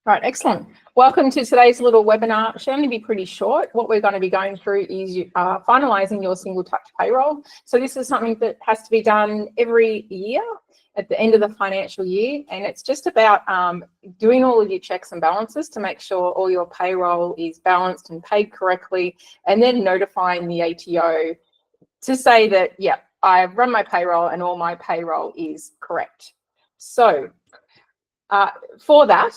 Right, excellent. Welcome to today's little webinar. It should only be pretty short. What we're going to be going through is finalising your single touch payroll. So this is something that has to be done every year at the end of the financial year, and it's just about doing all of your checks and balances to make sure all your payroll is balanced and paid correctly, and then notifying the ATO to say that, yeah, I've run my payroll and all my payroll is correct. So for that,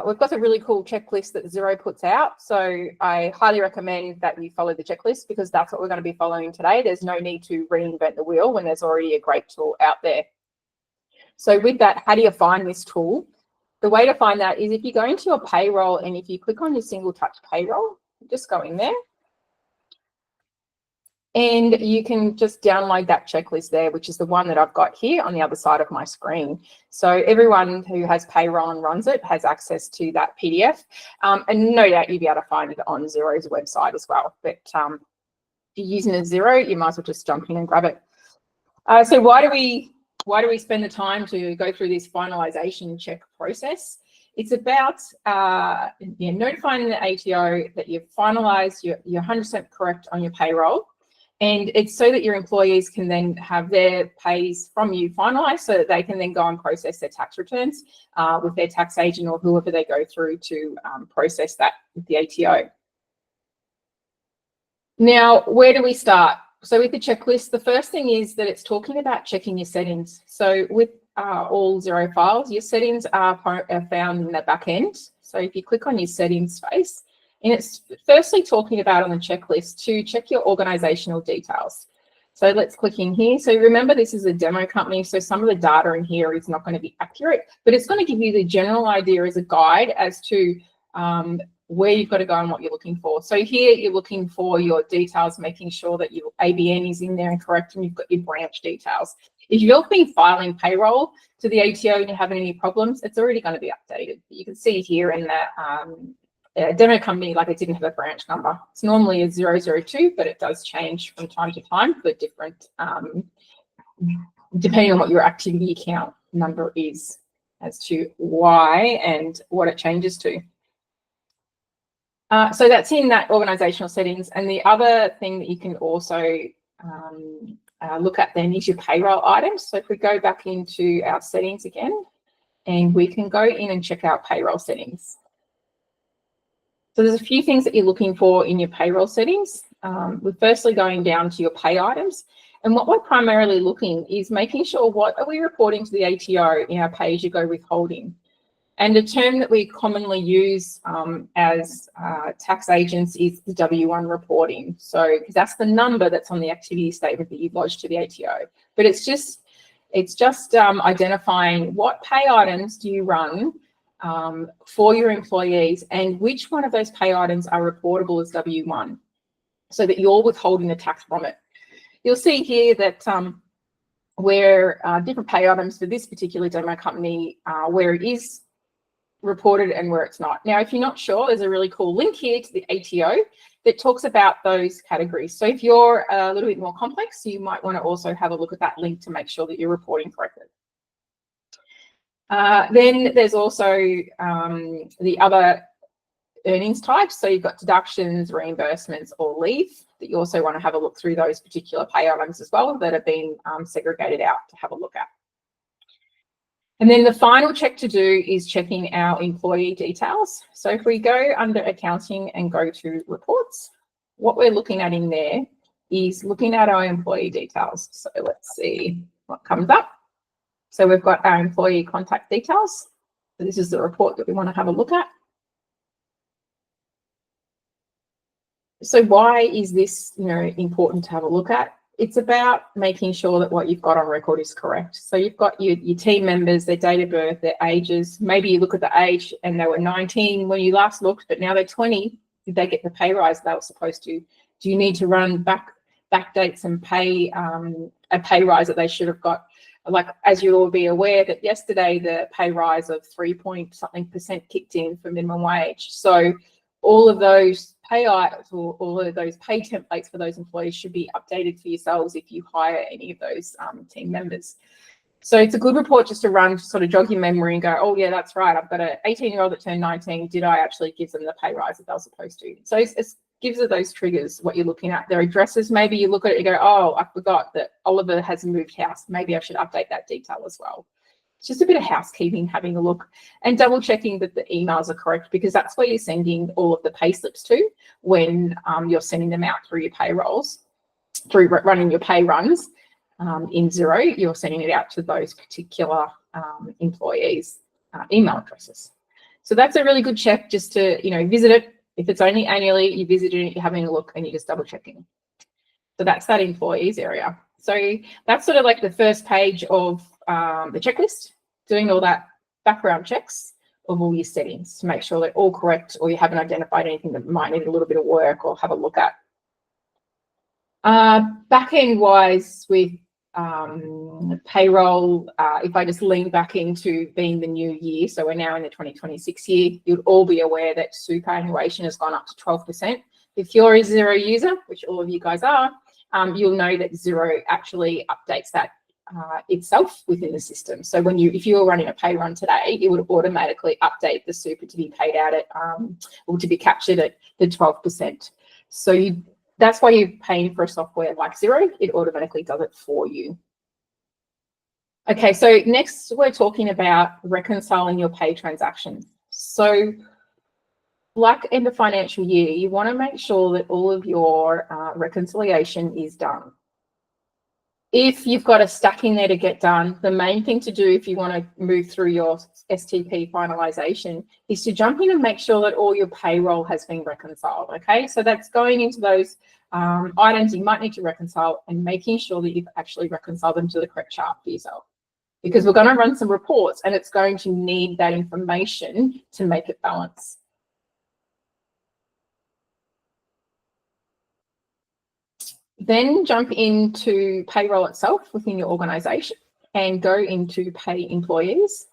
we've got a really cool checklist that Xero puts out. So I highly recommend that you follow the checklist, because that's what we're going to be following today. There's no need to reinvent the wheel when there's already a great tool out there. So with that, how do you find this tool? The way to find that is if you go into your payroll and if you click on your single touch payroll, just go in there. And you can just download that checklist there, which is the one that I've got here on the other side of my screen. So everyone who has payroll and runs it has access to that PDF. And no doubt you'll be able to find it on Xero's website as well. But if you're using a Xero, you might as well just jump in and grab it. So why do we spend the time to go through this finalisation check process? It's about notifying the ATO that you've finalised, you're 100% correct on your payroll. And it's so that your employees can then have their pays from you finalised, so that they can then go and process their tax returns with their tax agent or whoever they go through to process that with the ATO. Now, where do we start? So with the checklist, the first thing is that it's talking about checking your settings. So with all Xero files, your settings are found in the back end. So if you click on your settings space, and it's firstly talking about on the checklist to check your organisational details. So let's click in here. So remember, this is a demo company, so some of the data in here is not going to be accurate, but it's going to give you the general idea as a guide as to where you've got to go and what you're looking for. So here you're looking for your details, making sure that your ABN is in there and correct, and you've got your branch details. If you've been filing payroll to the ATO and you're having any problems, it's already going to be updated. You can see here in that demo company, like it didn't have a branch number. It's normally a 002, but it does change from time to time for different, depending on what your activity account number is as to why and what it changes to. So that's in that organisational settings. And the other thing that you can also look at then is your payroll items. So if we go back into our settings again, and we can go in and check out payroll settings. So there's a few things that you're looking for in your payroll settings. We're firstly going down to your pay items. And what we're primarily looking is making sure what are we reporting to the ATO in our pay-as-you-go withholding. And a term that we commonly use as tax agents is the W1 reporting. So because that's the number that's on the activity statement that you lodge to the ATO. But it's just identifying what pay items do you run for your employees, and which one of those pay items are reportable as W1, so that you're withholding the tax from it. You'll see here that where different pay items for this particular demo company, where it is reported and where it's not. Now, if you're not sure, there's a really cool link here to the ATO that talks about those categories. So if you're a little bit more complex, you might want to also have a look at that link to make sure that you're reporting correctly. Then there's also the other earnings types. So you've got deductions, reimbursements, or leave, that you also want to have a look through those particular pay items as well that have been segregated out to have a look at. And then the final check to do is checking our employee details. So if we go under accounting and go to reports, what we're looking at in there is looking at our employee details. So let's see what comes up. So we've got our employee contact details. So this is the report that we want to have a look at. So why is this, important to have a look at? It's about making sure that what you've got on record is correct. So you've got your team members, their date of birth, their ages. Maybe you look at the age and they were 19 when you last looked, but now they're 20. Did they get the pay rise they were supposed to? Do you need to run back dates and pay a pay rise that they should have got? Like, as you'll all be aware, that yesterday the pay rise of 3-something% kicked in for minimum wage. So all of those pay items or all of those pay templates for those employees should be updated for yourselves if you hire any of those team members. So it's a good report just to run, to sort of jog your memory and go, oh yeah, that's right. I've got an 18-year-old that turned 19. Did I actually give them the pay rise that they were supposed to? So it gives it those triggers, what you're looking at. Their addresses, maybe you look at it and go, oh, I forgot that Oliver has moved house. Maybe I should update that detail as well. It's just a bit of housekeeping, having a look and double checking that the emails are correct, because that's where you're sending all of the pay slips to when you're sending them out through your payrolls, through running your pay runs. In Xero, you're sending it out to those particular employees' email addresses. So that's a really good check, just to, you know, visit it. If it's only annually, you visit it, you're having a look and you're just double checking. So that's that employees area. So that's sort of like the first page of the checklist, doing all that background checks of all your settings to make sure they're all correct, or you haven't identified anything that might need a little bit of work or have a look at. Back-end wise with payroll, if I just lean back into being the new year, so we're now in the 2026 year, you'd all be aware that superannuation has gone up to 12%. If you're a Xero user, which all of you guys are, you'll know that Xero actually updates that itself within the system. So when if you were running a pay run today, it would automatically update the super to be paid out at, or to be captured at the 12%. So that's why you're paying for a software like Xero. It automatically does it for you. Okay, so next we're talking about reconciling your pay transactions. So like in the financial year, you want to make sure that all of your reconciliation is done. If you've got a stack in there to get done, the main thing to do if you want to move through your STP finalisation is to jump in and make sure that all your payroll has been reconciled, okay? So that's going into those items you might need to reconcile and making sure that you've actually reconciled them to the correct chart for yourself. Because we're going to run some reports and it's going to need that information to make it balance. Then jump into payroll itself within your organisation and go into pay employees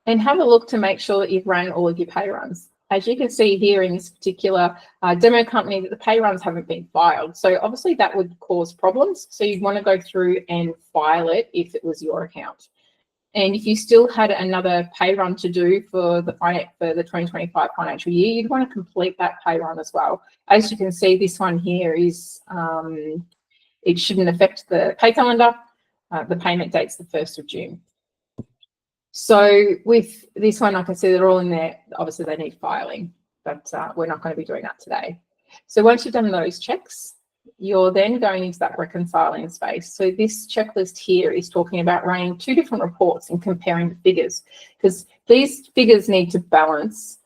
and have a look to make sure that you've run all of your pay runs. As you can see here in this particular demo company, that the pay runs haven't been filed. So obviously that would cause problems. So you'd want to go through and file it if it was your account. And if you still had another pay run to do for the 2025 financial year, you'd want to complete that pay run as well. As you can see, this one here is, it shouldn't affect the pay calendar. The payment date's the 1st of June. So with this one, I can see they're all in there. Obviously, they need filing, but we're not going to be doing that today. So once you've done those checks, you're then going into that reconciling space. So this checklist here is talking about running 2 different reports and comparing the figures, because these figures need to balance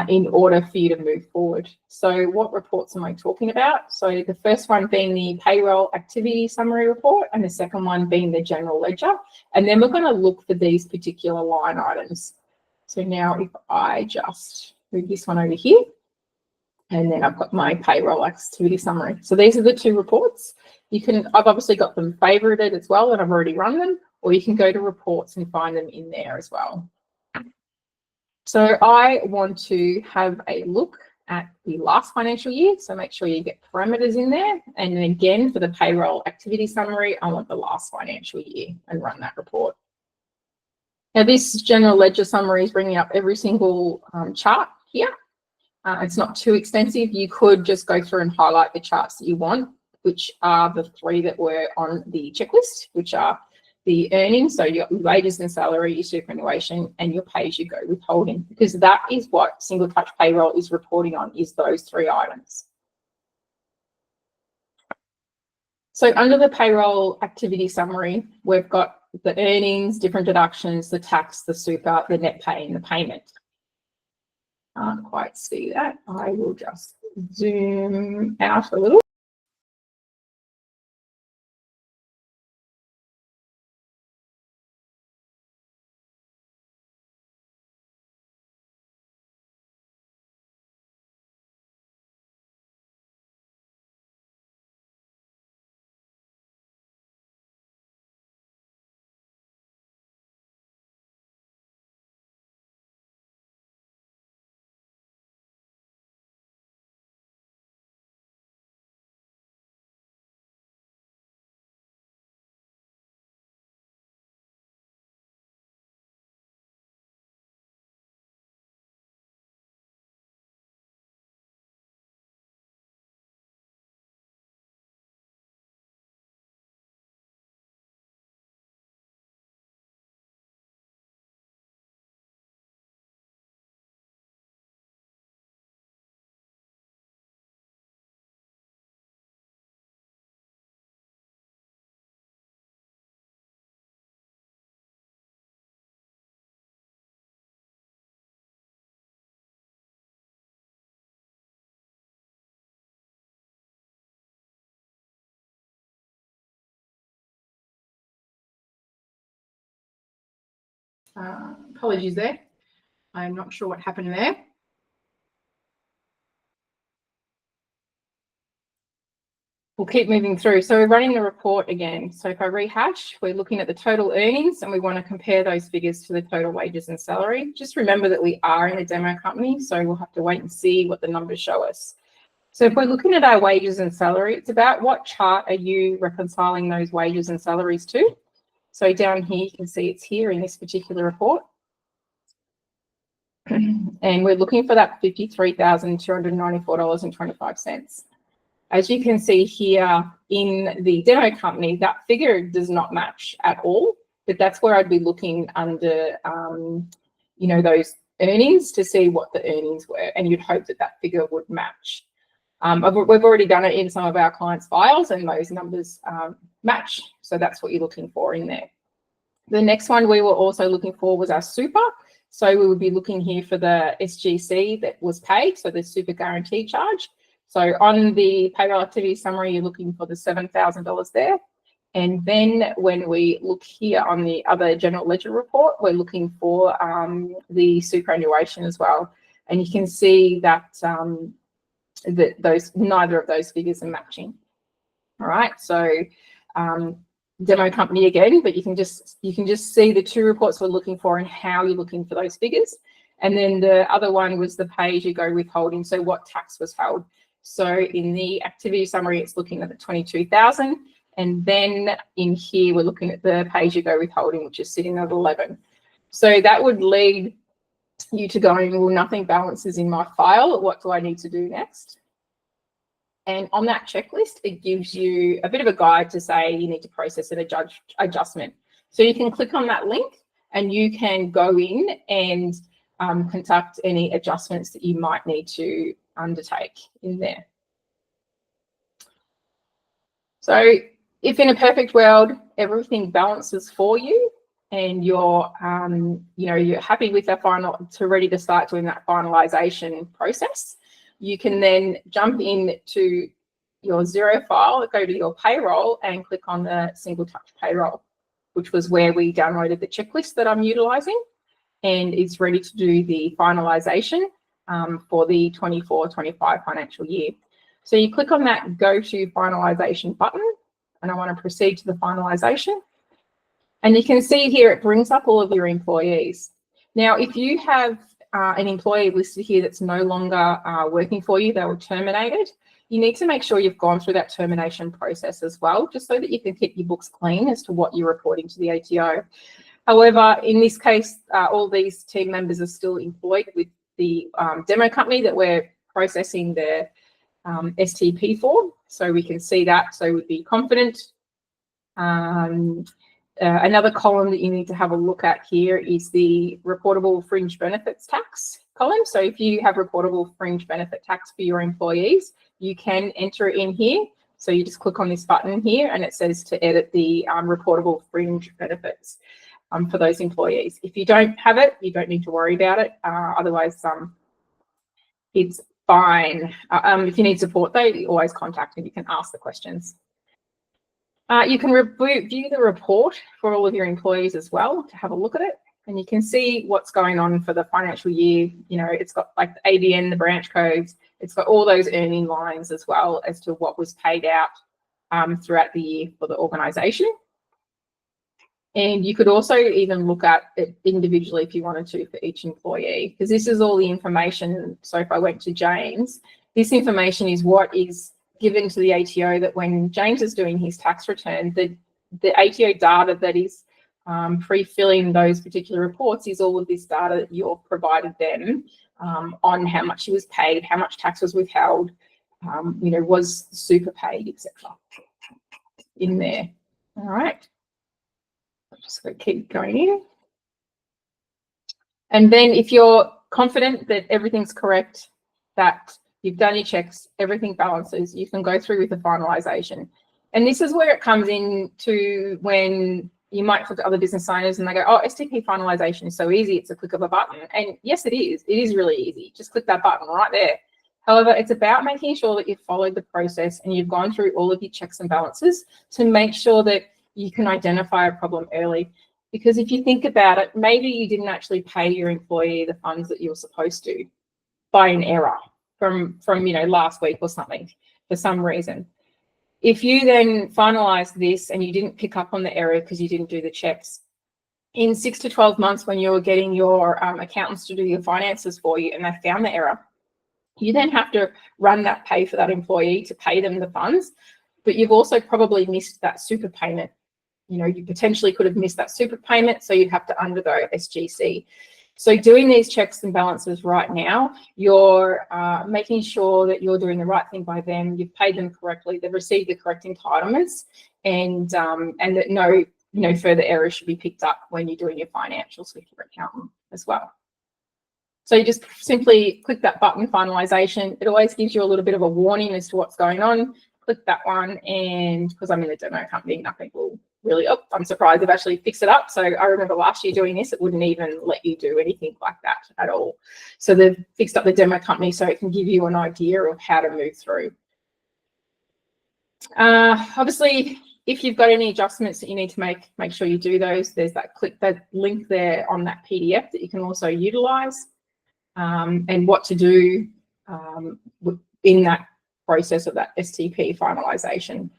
in order for you to move forward. So what reports am I talking about? So the first one being the Payroll Activity Summary report, and the second one being the General Ledger. And then we're going to look for these particular line items. So now if I just move this one over here, and then I've got my Payroll Activity Summary. So these are the 2 reports. I've obviously got them favorited as well, and I've already run them, or you can go to reports and find them in there as well. So I want to have a look at the last financial year. So make sure you get parameters in there. And then again, for the Payroll Activity Summary, I want the last financial year and run that report. Now this General Ledger Summary is bringing up every single chart here. It's not too extensive. You could just go through and highlight the charts that you want, which are the 3 that were on the checklist, which are the earnings, so your wages and salary, your superannuation, and your pay-as-you-go withholding, because that is what Single Touch Payroll is reporting on, is those 3 items. So under the Payroll Activity Summary, we've got the earnings, different deductions, the tax, the super, the net pay, and the payment. Can't quite see that. I will just zoom out a little. Apologies there. I'm not sure what happened there. We'll keep moving through. So we're running the report again. So if I rehash, we're looking at the total earnings and we want to compare those figures to the total wages and salary. Just remember that we are in a demo company, so we'll have to wait and see what the numbers show us. So if we're looking at our wages and salary, it's about what chart are you reconciling those wages and salaries to. So down here, you can see it's here in this particular report. And we're looking for that $53,294.25. As you can see here in the demo company, that figure does not match at all, but that's where I'd be looking under, you know, those earnings to see what the earnings were, and you'd hope that that figure would match. We've already done it in some of our clients' files and those numbers match, so that's what you're looking for in there. The next one we were also looking for was our super. So we would be looking here for the SGC that was paid, so the super guarantee charge. So on the payroll activity summary, you're looking for the $7,000 there. And then when we look here on the other general ledger report, we're looking for the superannuation as well. And you can see that, neither of those figures are matching. All right, so demo company again, but you can just see the two reports we're looking for and how you're looking for those figures. And then the other one was the pay-as-you-go withholding, so what tax was held. So in the activity summary, it's looking at the 22,000, and then in here we're looking at the pay-as-you-go withholding, which is sitting at 11. So that would lead you to going, well, nothing balances in my file. What do I need to do next? And on that checklist, it gives you a bit of a guide to say you need to process an adjustment. So you can click on that link and you can go in and conduct any adjustments that you might need to undertake in there. So if in a perfect world, everything balances for you and you're, you know, you're happy with that ready to start doing that finalisation process, you can then jump into your Xero file, go to your payroll and click on the Single Touch Payroll, which was where we downloaded the checklist that I'm utilising, and it's ready to do the finalisation for the 24-25 financial year. So you click on that Go to Finalisation button, and I want to proceed to the finalisation. And you can see here it brings up all of your employees. Now, if you have an employee listed here that's no longer working for you, they were terminated, you need to make sure you've gone through that termination process as well, just so that you can keep your books clean as to what you're reporting to the ATO. However, in this case, all these team members are still employed with the demo company that we're processing the STP for, so we can see that, so we'd be confident. Another column that you need to have a look at here is the reportable fringe benefits tax column. So if you have reportable fringe benefit tax for your employees, you can enter it in here. So you just click on this button here and it says to edit the reportable fringe benefits for those employees. If you don't have it, you don't need to worry about it. Otherwise, it's fine. If you need support though, you always contact me. You can ask the questions. You can view the report for all of your employees as well to have a look at it, and you can see what's going on for the financial year. You know, it's got like the ABN, the branch codes, it's got all those earning lines as well as to what was paid out throughout the year for the organisation. And you could also even look at it individually if you wanted to for each employee, because this is all the information. So if I went to James, this information is what is given to the ATO, that when James is doing his tax return, the ATO data that is pre-filling those particular reports is all of this data that you've provided them on how much he was paid, how much tax was withheld, you know, was super paid, etc. in there. All right. I'm just going to keep going in. And then if you're confident that everything's correct, that you've done your checks, everything balances, you can go through with the finalisation. And this is where it comes in to when you might talk to other business owners and they go, oh, STP finalisation is so easy, it's a click of a button. And yes, it is. It is really easy. Just click that button right there. However, it's about making sure that you've followed the process and you've gone through all of your checks and balances to make sure that you can identify a problem early. Because if you think about it, maybe you didn't actually pay your employee the funds that you were supposed to by an error from last week or something for some reason. If you then finalise this and you didn't pick up on the error because you didn't do the checks, in 6 to 12 months when you're getting your accountants to do your finances for you and they found the error, you then have to run that pay for that employee to pay them the funds, but you've also probably missed that super payment. You potentially could have missed that super payment, so you'd have to undergo SGC. So doing these checks and balances right now, you're making sure that you're doing the right thing by them, you've paid them correctly, they've received the correct entitlements, and that no further errors should be picked up when you're doing your financials with your accountant as well. So you just simply click that button, finalisation. It always gives you a little bit of a warning as to what's going on. Click that one, and because I'm in a demo company, nothing will really, I'm surprised they've actually fixed it up. So I remember last year doing this, it wouldn't even let you do anything like that at all. So they've fixed up the demo company so it can give you an idea of how to move through. Obviously, if you've got any adjustments that you need to make sure you do those. There's click that link there on that PDF that you can also utilize, and what to do in that process of that STP finalisation.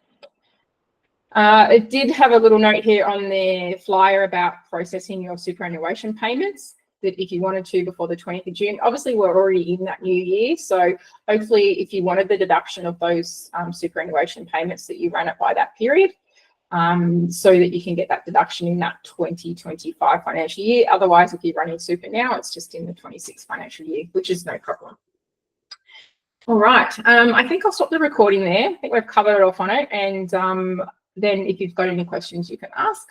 It did have a little note here on the flyer about processing your superannuation payments, that if you wanted to before the 20th of June, obviously we're already in that new year. So hopefully if you wanted the deduction of those superannuation payments, that you run it by that period, so that you can get that deduction in that 2025 financial year. Otherwise, if you're running super now, it's just in the 26 financial year, which is no problem. All right, I think I'll stop the recording there. I think we've covered it off on it, and then if you've got any questions, you can ask.